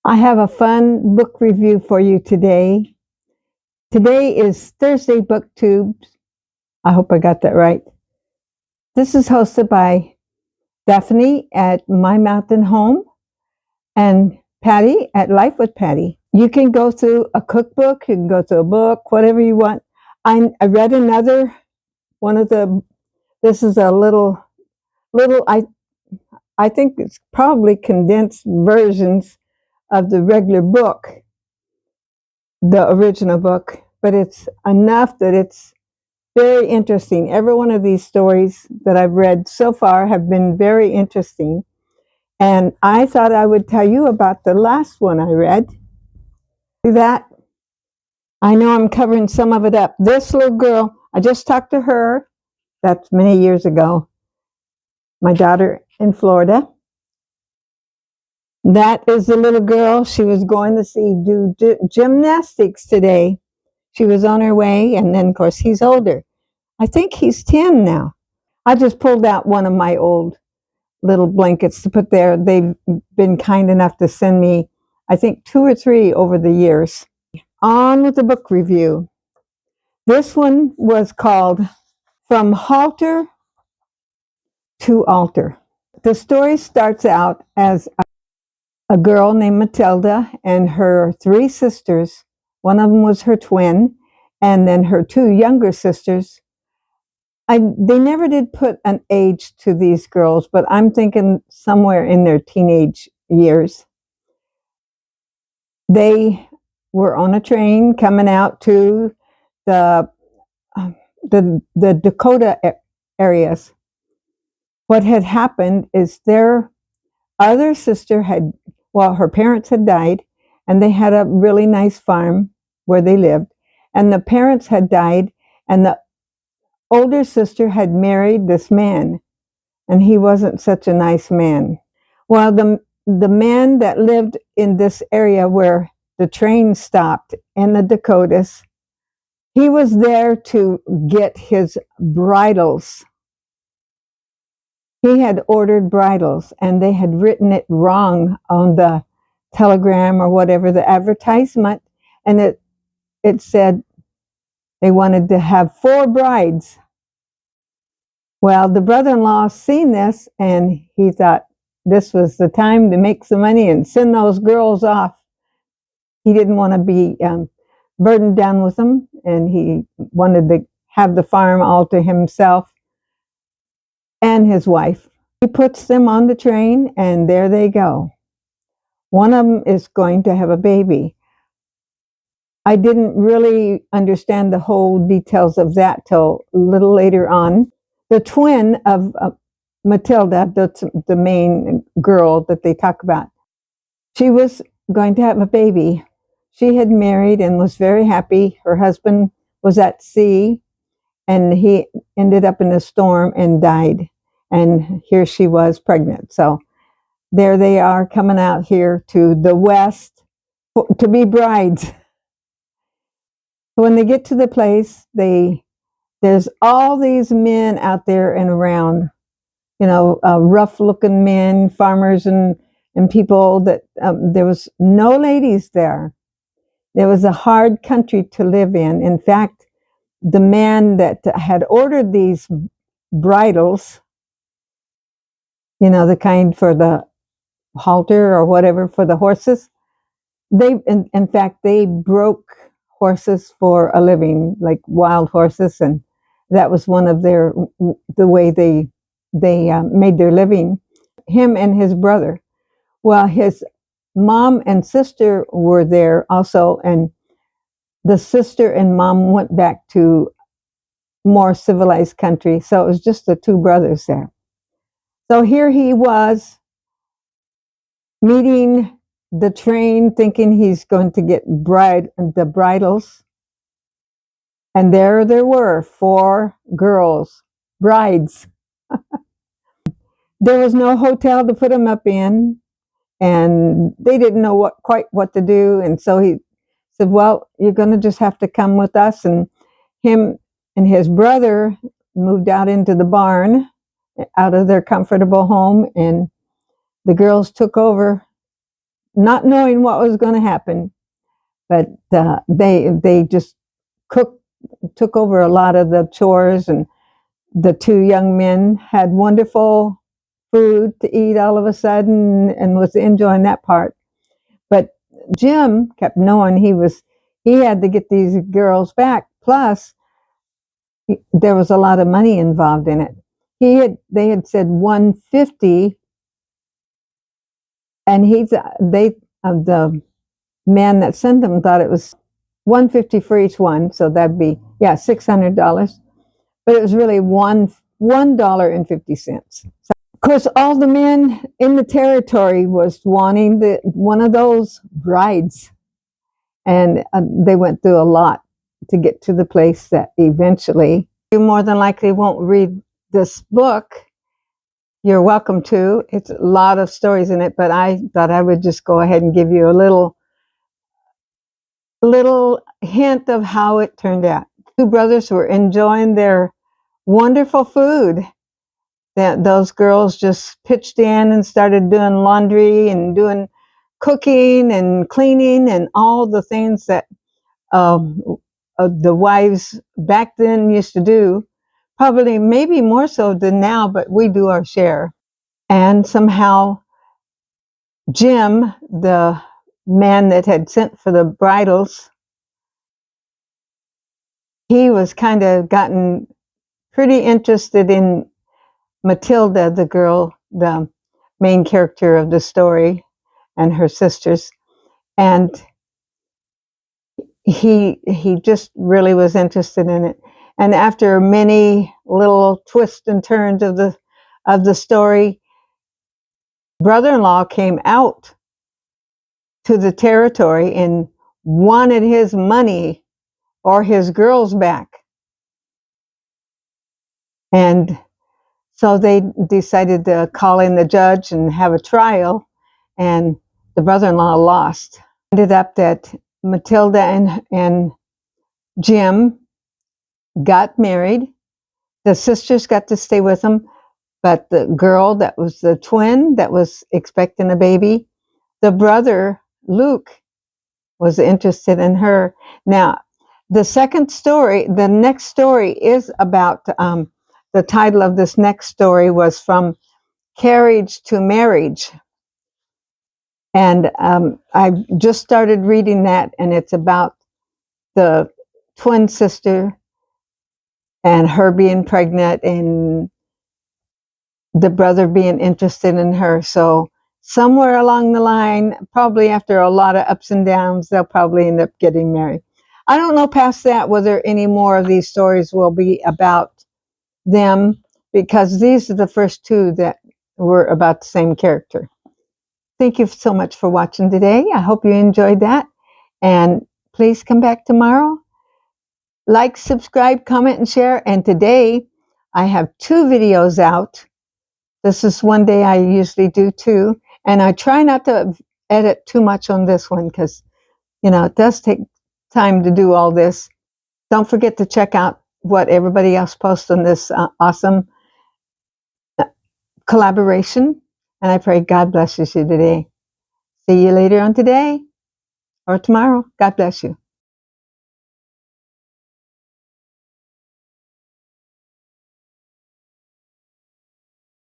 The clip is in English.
I have a fun book review for you today. Today is Thursday BookTubes. I hope I got that right. This is hosted by Daphne at My Mountain Home and Patty at Life with Patty. You can go through a cookbook, you can go through a book, whatever you want. I read another one of the, this is a little, I think it's probably condensed versions of the regular book, the original book, but it's enough that it's very interesting. Every one of these stories that I've read so far have been very interesting. And I thought I would tell you about the last one I read. That, I know I'm covering some of it up. This little girl, I just talked to her. That's many years ago. My daughter in Florida. That is the little girl. She was going to do gymnastics today. She was on her way, and then, of course, he's older. I think he's 10 now. I just pulled out one of my old little blankets to put there. They've been kind enough to send me, I think, 2 or 3 over the years. On with the book review. This one was called From Halter to Altar. The story starts out as a girl named Matilda and her 3 sisters. One of them was her twin, and then her 2 younger sisters. They never did put an age to these girls, but I'm thinking somewhere in their teenage years. They were on a train coming out to the Dakota areas. What had happened is their other sister her parents had died, and they had a really nice farm where they lived, and the parents had died, and the older sister had married this man, and he wasn't such a nice man. Well, the man that lived in this area where the train stopped in the Dakotas, he was there to get his bridles. He had ordered bridles, and they had written it wrong on the telegram or whatever, the advertisement, and it said they wanted to have 4 brides. Well, the brother-in-law seen this, and he thought this was the time to make some money and send those girls off. He didn't want to be burdened down with them, and he wanted to have the farm all to himself and his wife. He puts them on the train, and there they go. One of them is going to have a baby. I didn't really understand the whole details of that till a little later on. The twin of Matilda, the main girl that they talk about, she was going to have a baby. She had married and was very happy. Her husband was at sea, and he ended up in a storm and died. And here she was pregnant. So there they are coming out here to the West to be brides. When they get to the place, there's all these men out there and around, rough-looking men, farmers and people that there was no ladies there. There was a hard country to live in. In fact, the man that had ordered these bridles, the kind for the halter or whatever for the horses, in fact, they broke horses for a living, like wild horses, and that was one of the way they made their living. Him and his brother. Well, his mom and sister were there also, and the sister and mom went back to more civilized country, so it was just the 2 brothers there. So here he was meeting the train, thinking he's going to get the bridles. And there were 4 girls, brides. There was no hotel to put them up in, and they didn't know quite what to do. And so he said, well, you're going to just have to come with us. And him and his brother moved out into the barn, out of their comfortable home, and the girls took over not knowing what was going to happen. But they just took over a lot of the chores, and the two young men had wonderful food to eat all of a sudden and was enjoying that part. But Jim kept knowing he had to get these girls back. Plus, there was a lot of money involved in it. They had said 150, and the man that sent them thought it was 150 for each one, so that'd be $600. But it was really $1.50. Of course, all the men in the territory was wanting one of those brides, and they went through a lot to get to the place that eventually. You more than likely won't read this book. You're welcome to. It's a lot of stories in it, but I thought I would just go ahead and give you a little hint of how it turned out. Two brothers were enjoying their wonderful food. Those girls just pitched in and started doing laundry and doing cooking and cleaning and all the things that the wives back then used to do. Probably maybe more so than now, but we do our share. And somehow Jim, the man that had sent for the bridals, he was kind of gotten pretty interested in Matilda, the girl, the main character of the story, and her sisters. And he just really was interested in it. And after many little twists and turns of the story, brother-in-law came out to the territory and wanted his money or his girls back. And so they decided to call in the judge and have a trial, and the brother-in-law lost. Ended up that Matilda and Jim got married. The sisters got to stay with them, but the girl that was the twin that was expecting a baby, the brother, Luke, was interested in her. Now, the next story is about, the title of this next story was From Carriage to Marriage. And I just started reading that, and it's about the twin sister and her being pregnant and the brother being interested in her. So somewhere along the line, probably after a lot of ups and downs, they'll probably end up getting married. I don't know past that whether any more of these stories will be about them, because these are the first two that were about the same character. Thank you so much for watching today. I hope you enjoyed that. And please come back tomorrow. Like, subscribe, comment, and share. And today I have 2 videos out. This is one day I usually do 2. And I try not to edit too much on this one because, it does take time to do all this. Don't forget to check out what everybody else posts on this awesome collaboration. And I pray God blesses you today. See you later on today or tomorrow. God bless you.